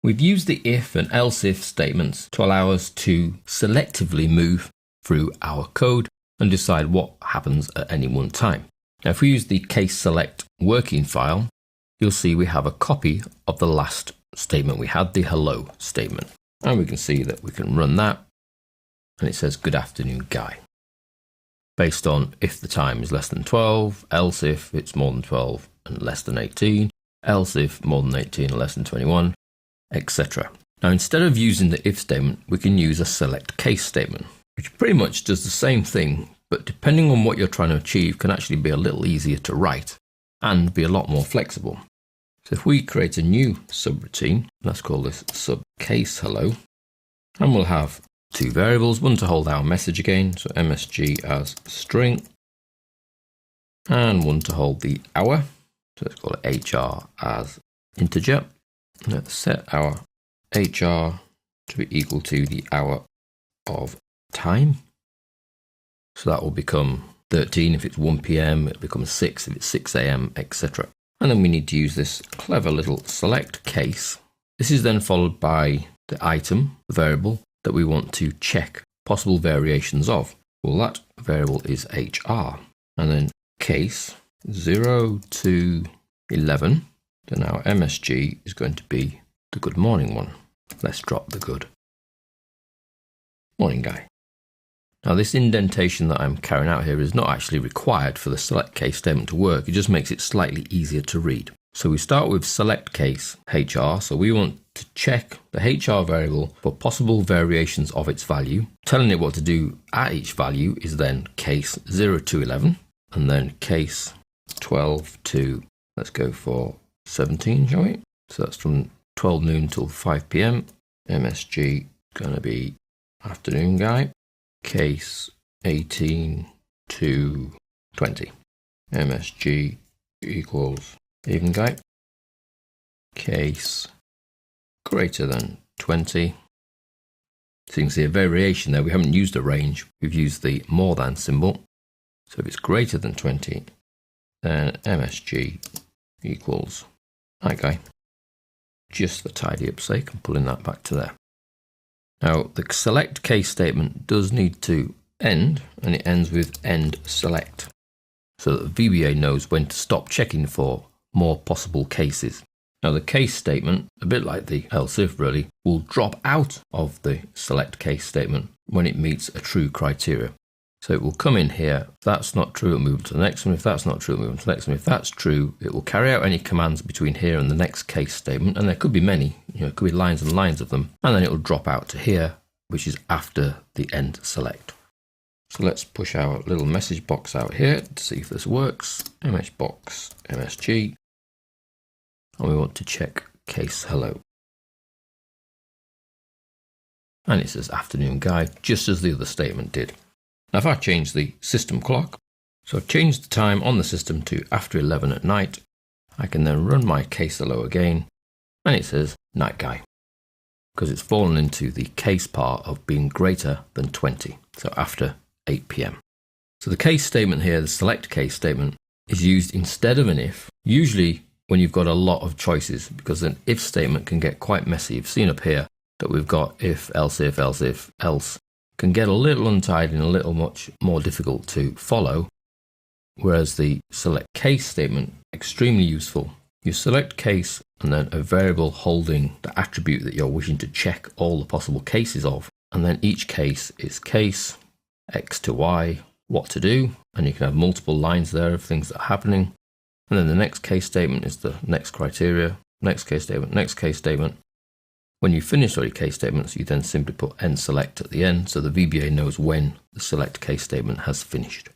We've used the if and else if statements to allow us to selectively move through our code and decide what happens at any one time. Now, if we use the case select working file, you'll see we have a copy of the last statement we had, the hello statement. And we can see that we can run that and it says good afternoon guy. Based on if the time is less than 12, else if it's more than 12 and less than 18, else if more than 18 and less than 21, etc. Now, instead of using the if statement, we can use a select case statement, which pretty much does the same thing, but depending on what you're trying to achieve, can actually be a little easier to write and be a lot more flexible. So if we create a new subroutine, let's call this sub case hello, and we'll have two variables, one to hold our message again, so msg as string, and one to hold the hour, so let's call it hr as integer. Let's set our HR to be equal to the hour of time. So that will become 13 if it's 1 p.m, it becomes 6 if it's 6 a.m, etc. And then we need to use this clever little select case. This is then followed by the item, the variable that we want to check possible variations of. Well, that variable is HR. And then case 0 to 11. Then our MSG is going to be the good morning one. Let's drop the good morning guy. Now, this indentation that I'm carrying out here is not actually required for the select case statement to work. It just makes it slightly easier to read. So we start with select case HR. So we want to check the HR variable for possible variations of its value. Telling it what to do at each value is then case 0 to 11 and then case 12 to, let's go for 17, shall we? So that's from 12 noon till 5 p.m. MSG going to be afternoon guy. Case 18 to 20. MSG equals even guy. Case greater than 20. So you can see a variation there. We haven't used a range. We've used the more than symbol. So if it's greater than 20, then MSG equals hi guy. Just for tidy up sake, I'm pulling that back to there. Now, the select case statement does need to end, and it ends with end select, so that the VBA knows when to stop checking for more possible cases. Now, the case statement, a bit like the else if really, will drop out of the select case statement when it meets a true criteria. So it will come in here. If that's not true, it'll move to the next one. If that's not true, it'll move to the next one. If that's true, it will carry out any commands between here and the next case statement. And there could be many, it could be lines and lines of them. And then it will drop out to here, which is after the end select. So let's push our little message box out here to see if this works. msbox, msg. And we want to check case hello. And it says afternoon guy, just as the other statement did. Now, if I change the system clock, so I've changed the time on the system to after 11 at night, I can then run my case hello again, and it says night guy, because it's fallen into the case part of being greater than 20, so after 8 p.m. So the case statement here, the select case statement, is used instead of an if, usually when you've got a lot of choices, because an if statement can get quite messy. You've seen up here that we've got if, else if, else if, else. Can get a little untidy and a little much more difficult to follow, whereas the select case statement, extremely useful. You select case and then a variable holding the attribute that you're wishing to check all the possible cases of, and then each case is case, x to y, what to do, and you can have multiple lines there of things that are happening, and then the next case statement is the next criteria, next case statement, next case statement. When you finish all your case statements, you then simply put end select at the end, so the VBA knows when the select case statement has finished.